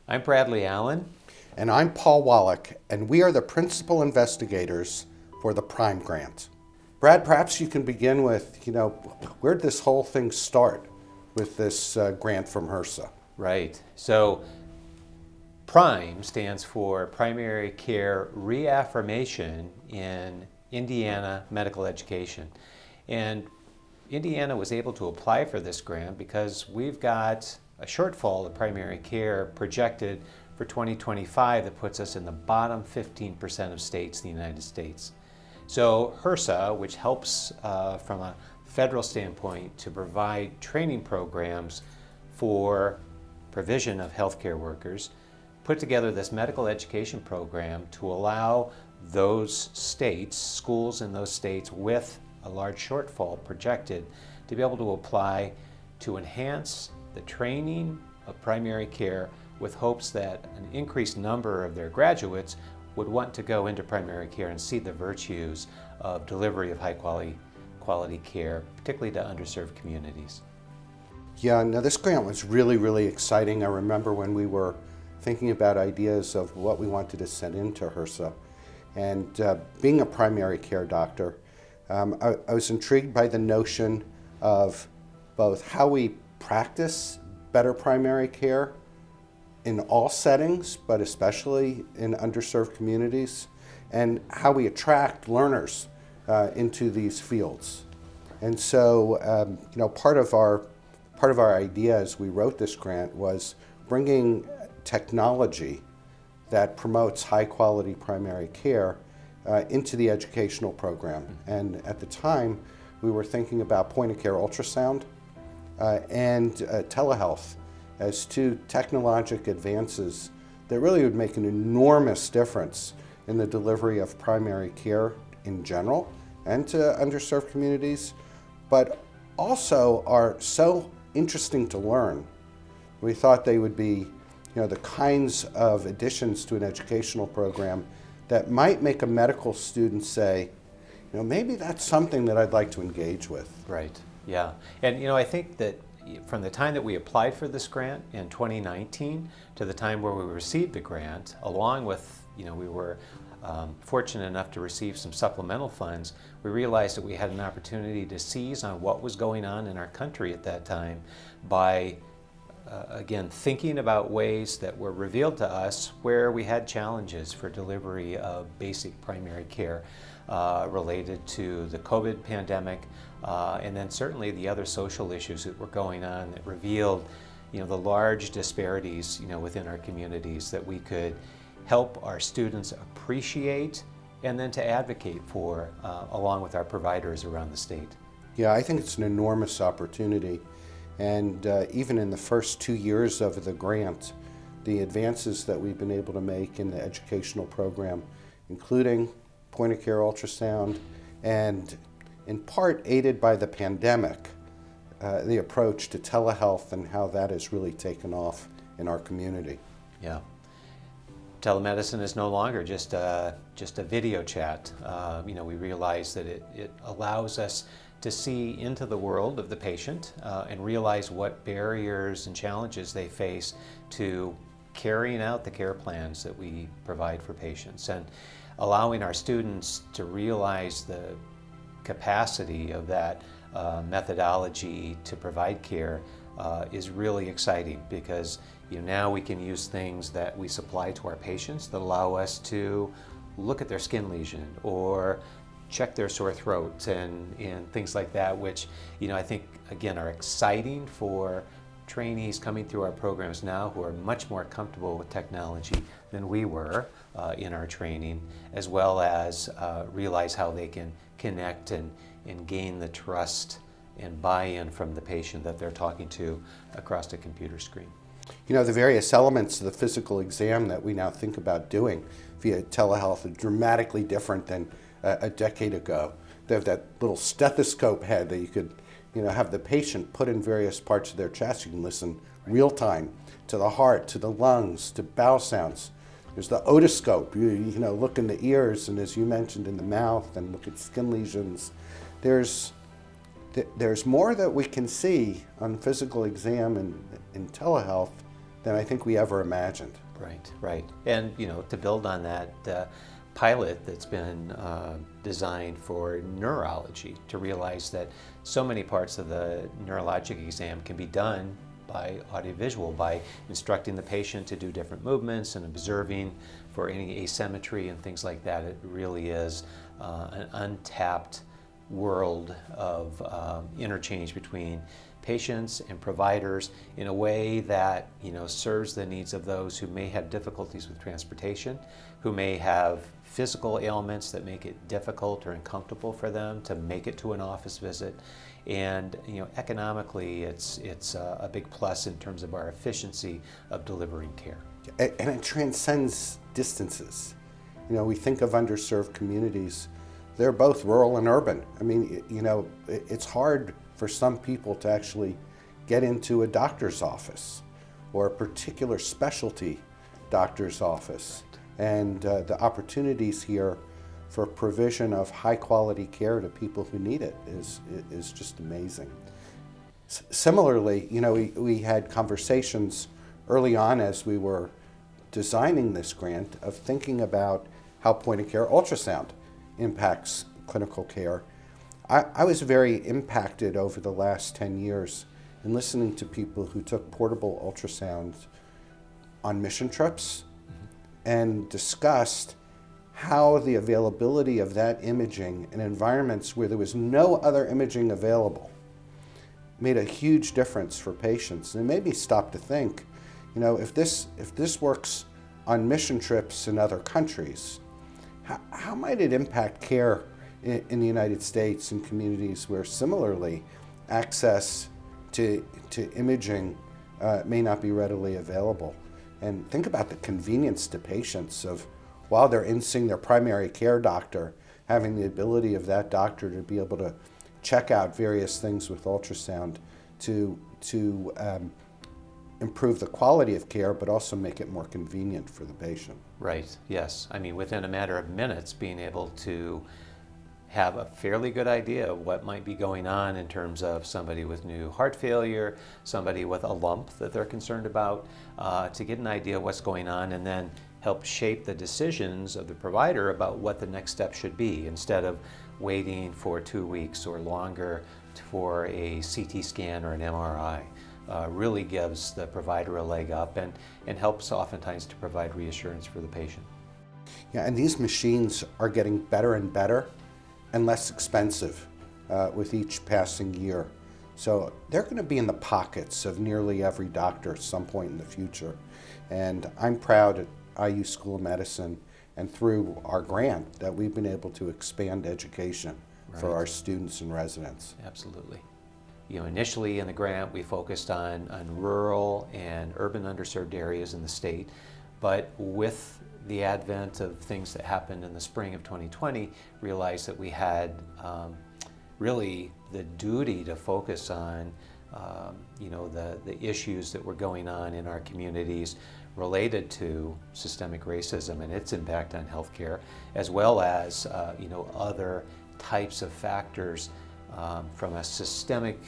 I'm Bradley Allen. And I'm Paul Wallach, and we are the principal investigators for the Prime Grant. Brad, perhaps you can begin with, where did this whole thing start with this grant from HRSA? Right. So PRIME stands for Primary Care Reaffirmation in Indiana Medical Education. And Indiana was able to apply for this grant because we've got a shortfall of primary care projected for 2025 that puts us in the bottom 15% of states in the United States. So HRSA, which helps from a federal standpoint to provide training programs for provision of healthcare workers, put together this medical education program to allow those states, schools in those states with a large shortfall projected, to be able to apply to enhance the training of primary care with hopes that an increased number of their graduates would want to go into primary care and see the virtues of delivery of high quality care, particularly to underserved communities. Yeah, now this grant was really exciting. I remember when we were thinking about ideas of what we wanted to send into HRSA. And being a primary care doctor, I was intrigued by the notion of both how we practice better primary care in all settings, but especially in underserved communities, and how we attract learners into these fields. And so, part of our idea as we wrote this grant was bringing technology that promotes high quality primary care into the educational program. And at the time, we were thinking about point of care ultrasound and telehealth as two technologic advances that really would make an enormous difference in the delivery of primary care in general and to underserved communities, but also are so interesting to learn. We thought they would be the kinds of additions to an educational program that might make a medical student say, maybe that's something that I'd like to engage with. Right, yeah. And I think that from the time that we applied for this grant in 2019 to the time where we received the grant, along with, we were fortunate enough to receive some supplemental funds, we realized that we had an opportunity to seize on what was going on in our country at that time by again, thinking about ways that were revealed to us where we had challenges for delivery of basic primary care related to the COVID pandemic, and then certainly the other social issues that were going on that revealed, the large disparities, within our communities that we could help our students appreciate and then to advocate for, along with our providers around the state. Yeah, I think it's an enormous opportunity. And even in the first 2 years of the grant, the advances that we've been able to make in the educational program, including point of care ultrasound, and in part aided by the pandemic, the approach to telehealth and how that has really taken off in our community. Yeah. Telemedicine is no longer just a video chat. We realize that it allows us to see into the world of the patient and realize what barriers and challenges they face to carrying out the care plans that we provide for patients, and allowing our students to realize the capacity of that methodology to provide care is really exciting, because now we can use things that we supply to our patients that allow us to look at their skin lesion or check their sore throat and things like that, which I think again are exciting for trainees coming through our programs now who are much more comfortable with technology than we were in our training, as well as realize how they can connect and gain the trust and buy-in from the patient that they're talking to across a computer screen. The various elements of the physical exam that we now think about doing via telehealth are dramatically different than a decade ago. They have that little stethoscope head that you could have the patient put in various parts of their chest. You can listen real time to the heart, to the lungs, to bowel sounds. There's the otoscope. You look in the ears, and as you mentioned, in the mouth, and look at skin lesions. There's more that we can see on physical exam and in telehealth than I think we ever imagined. Right, right. And, to build on that pilot that's been designed for neurology, to realize that so many parts of the neurologic exam can be done by audiovisual, by instructing the patient to do different movements and observing for any asymmetry and things like that. It really is an untapped world of interchange between patients and providers in a way that serves the needs of those who may have difficulties with transportation, who may have physical ailments that make it difficult or uncomfortable for them to make it to an office visit. And economically, it's a big plus in terms of our efficiency of delivering care. And it transcends distances. We think of underserved communities. They're both rural and urban. I mean, it's hard for some people to actually get into a doctor's office or a particular specialty doctor's office. And the opportunities here for provision of high quality care to people who need it is just amazing. Similarly, we had conversations early on as we were designing this grant of thinking about how point-of-care ultrasound impacts clinical care. I was very impacted over the last 10 years in listening to people who took portable ultrasounds on mission trips and discussed how the availability of that imaging in environments where there was no other imaging available made a huge difference for patients. And it made me stop to think, if this works on mission trips in other countries, how might it impact care in the United States and communities where similarly access to imaging may not be readily available? And think about the convenience to patients of, while they're in seeing their primary care doctor, having the ability of that doctor to be able to check out various things with ultrasound to improve the quality of care, but also make it more convenient for the patient. Right, yes. I mean, within a matter of minutes, being able to have a fairly good idea of what might be going on in terms of somebody with new heart failure, somebody with a lump that they're concerned about, to get an idea of what's going on and then help shape the decisions of the provider about what the next step should be, instead of waiting for 2 weeks or longer for a CT scan or an MRI. Really gives the provider a leg up and helps oftentimes to provide reassurance for the patient. Yeah, and these machines are getting better and better and less expensive with each passing year. So they're going to be in the pockets of nearly every doctor at some point in the future. And I'm proud at IU School of Medicine and through our grant that we've been able to expand education for our students and residents. Absolutely. Initially in the grant we focused on rural and urban underserved areas in the state, but with the advent of things that happened in the spring of 2020, realized that we had really the duty to focus on the issues that were going on in our communities related to systemic racism and its impact on healthcare, as well as other types of factors from a systemic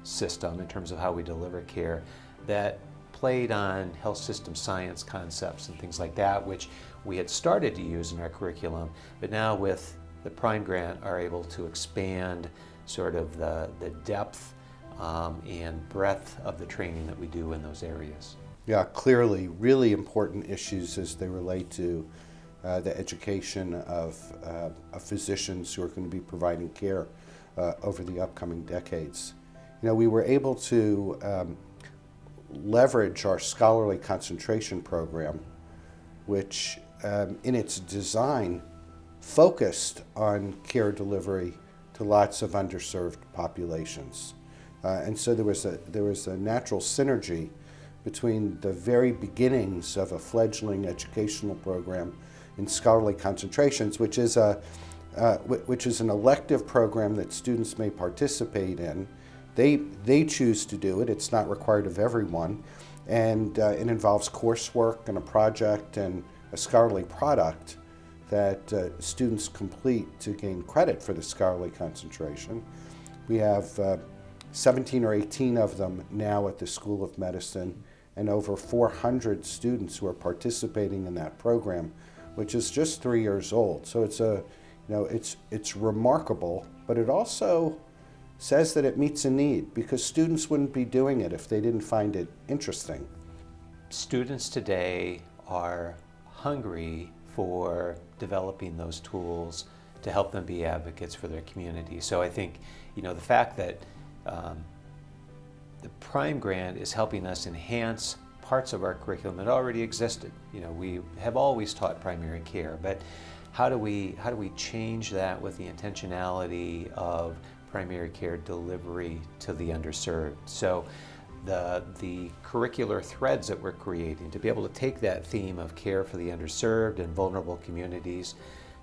system in terms of how we deliver care that played on health system science concepts and things like that, which we had started to use in our curriculum, but now with the Prime Grant are able to expand sort of the depth and breadth of the training that we do in those areas. Yeah, clearly really important issues as they relate to the education of physicians who are going to be providing care over the upcoming decades. We were able to leverage our scholarly concentration program, which in its design focused on care delivery to lots of underserved populations. And so there was a natural synergy between the very beginnings of a fledgling educational program in scholarly concentrations, which is an elective program that students may participate in. They choose to do it. It's not required of everyone. And it involves coursework and a project and a scholarly product that students complete to gain credit for the scholarly concentration. We have 17 or 18 of them now at the School of Medicine, and over 400 students who are participating in that program, which is just 3 years old. So it's remarkable, but it also says that it meets a need, because students wouldn't be doing it if they didn't find it interesting. Students today are hungry for developing those tools to help them be advocates for their community. So I think, the fact that the Prime Grant is helping us enhance parts of our curriculum that already existed. We have always taught primary care, but how do we change that with the intentionality of primary care delivery to the underserved? So the curricular threads that we're creating, to be able to take that theme of care for the underserved and vulnerable communities,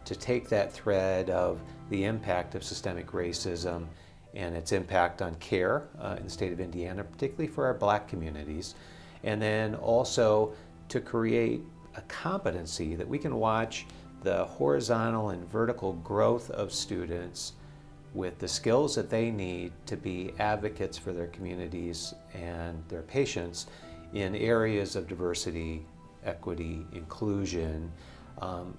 to take that thread of the impact of systemic racism and its impact on care in the state of Indiana, particularly for our Black communities, and then also to create a competency that we can watch the horizontal and vertical growth of students with the skills that they need to be advocates for their communities and their patients in areas of diversity, equity, inclusion,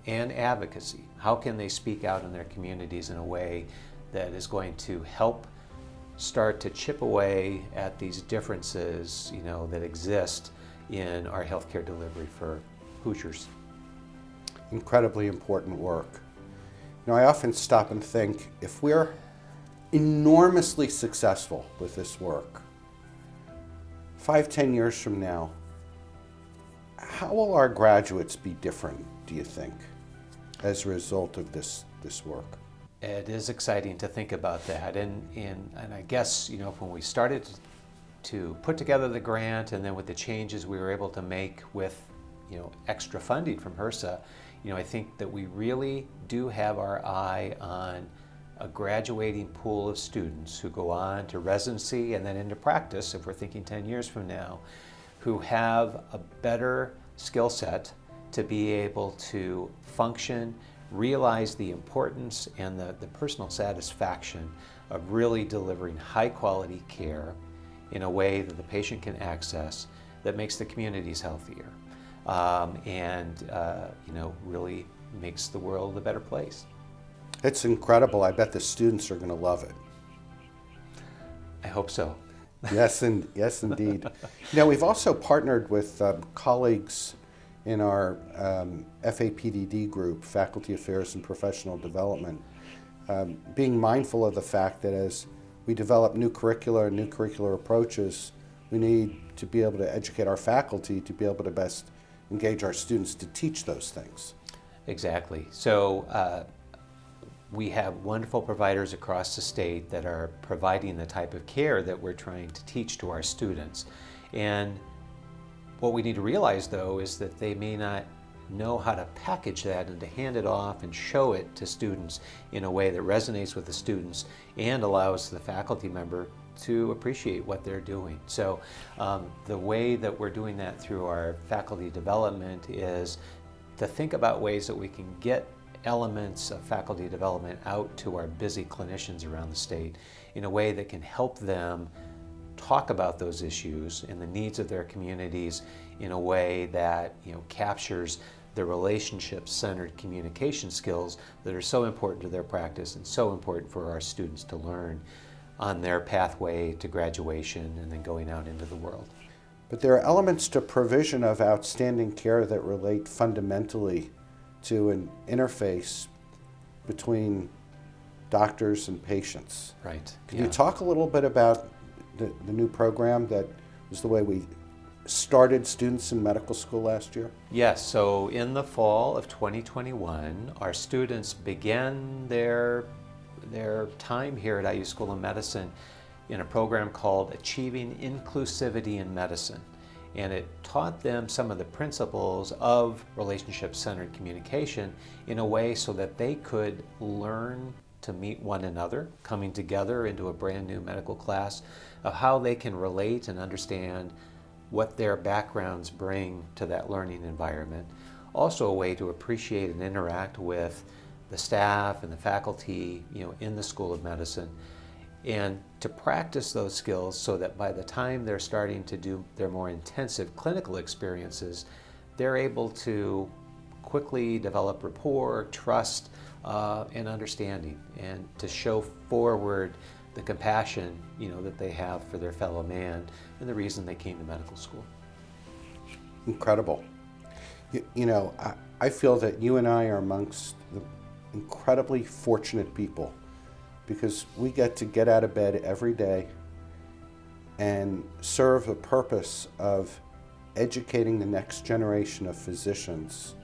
and advocacy. How can they speak out in their communities in a way that is going to help start to chip away at these differences, that exist in our healthcare delivery for Hoosiers? Incredibly important work. I often stop and think, if we're enormously successful with this work, 5-10 years from now, how will our graduates be different, do you think, as a result of this work? It is exciting to think about that, and I guess when we started to put together the grant, and then with the changes we were able to make with extra funding from HRSA, I think that we really do have our eye on a graduating pool of students who go on to residency and then into practice, if we're thinking 10 years from now, who have a better skill set to be able to function, realize the importance and the personal satisfaction of really delivering high quality care in a way that the patient can access, that makes the communities healthier, and really makes the world a better place. It's incredible. I bet the students are going to love it. I hope so. Yes, indeed. We've also partnered with colleagues in our FAPDD group, Faculty Affairs and Professional Development, being mindful of the fact that as we develop new curricula and new curricular approaches, we need to be able to educate our faculty to be able to best engage our students to teach those things. Exactly. So we have wonderful providers across the state that are providing the type of care that we're trying to teach to our students. And what we need to realize, though, is that they may not know how to package that and to hand it off and show it to students in a way that resonates with the students and allows the faculty member to appreciate what they're doing. So the way that we're doing that through our faculty development is to think about ways that we can get elements of faculty development out to our busy clinicians around the state in a way that can help them talk about those issues and the needs of their communities in a way that captures the relationship-centered communication skills that are so important to their practice and so important for our students to learn on their pathway to graduation and then going out into the world. But there are elements to provision of outstanding care that relate fundamentally to an interface between doctors and patients. Right. Can you talk a little bit about the new program that was the way we started students in medical school last year? Yes, so in the fall of 2021, our students began their time here at IU School of Medicine in a program called Achieving Inclusivity in Medicine. And it taught them some of the principles of relationship-centered communication in a way so that they could learn to meet one another, coming together into a brand new medical class, of how they can relate and understand what their backgrounds bring to that learning environment. Also a way to appreciate and interact with the staff and the faculty, in the School of Medicine. and to practice those skills so that by the time they're starting to do their more intensive clinical experiences, they're able to quickly develop rapport, trust, and understanding, and to show forward the compassion, that they have for their fellow man and the reason they came to medical school. Incredible. I feel that you and I are amongst the incredibly fortunate people because we get out of bed every day and serve the purpose of educating the next generation of physicians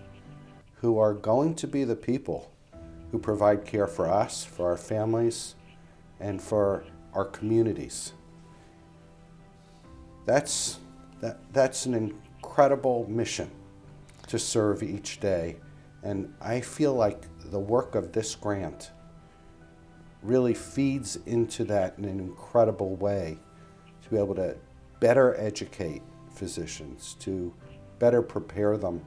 who are going to be the people who provide care for us, for our families, and for our communities. That's an incredible mission to serve each day. And I feel like the work of this grant really feeds into that in an incredible way, to be able to better educate physicians, to better prepare them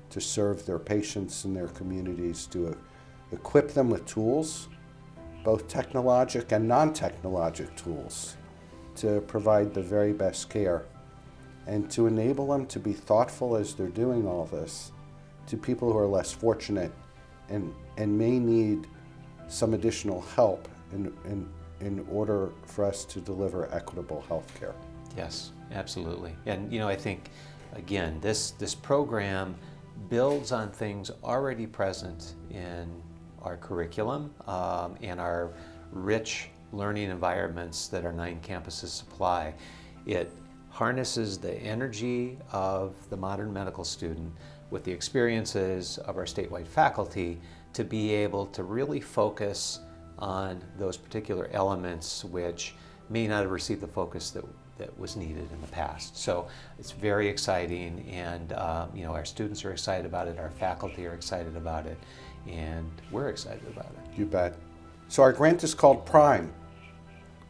to serve their patients and their communities, to equip them with tools, both technologic and non-technologic tools, to provide the very best care, and to enable them to be thoughtful as they're doing all this to people who are less fortunate and may need some additional help in order for us to deliver equitable health care. Yes, absolutely. And I think, again, this program builds on things already present in our curriculum and our rich learning environments that our 9 campuses supply. It harnesses the energy of the modern medical student with the experiences of our statewide faculty to be able to really focus on those particular elements which may not have received the focus that was needed in the past. So it's very exciting, and our students are excited about it, our faculty are excited about it, and we're excited about it. You bet. So our grant is called PRIME.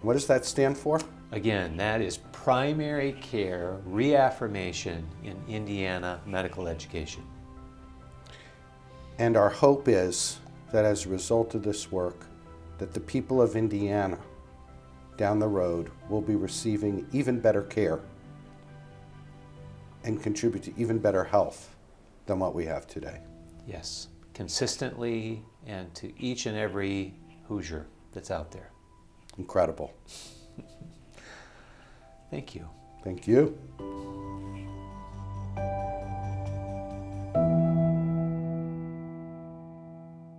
What does that stand for? Again, that is Primary Care Reaffirmation in Indiana Medical Education. And our hope is that as a result of this work, that the people of Indiana down the road will be receiving even better care and contribute to even better health than what we have today. Yes, consistently and to each and every Hoosier that's out there. Incredible. Thank you. Thank you.